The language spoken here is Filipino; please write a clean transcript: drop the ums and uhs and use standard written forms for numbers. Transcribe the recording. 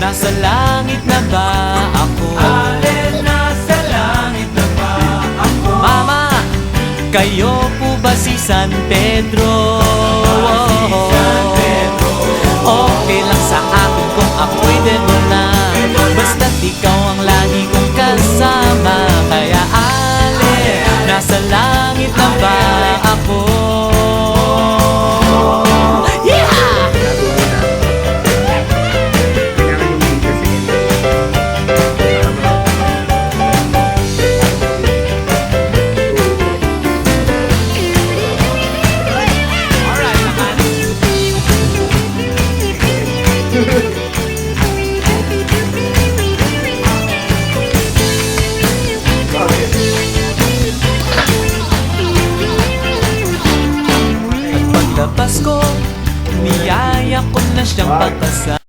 Nasa langit na ba ako? Nasa langit na ba ako? Mama, kayo po ba si San Pedro? Okay lang sa akin kung ako'y demo na, basta't ikaw ang lagi kong kasama. Kaya nasa langit na ba ako? Paglabas ko, niyaya ko na siyang pagkasama.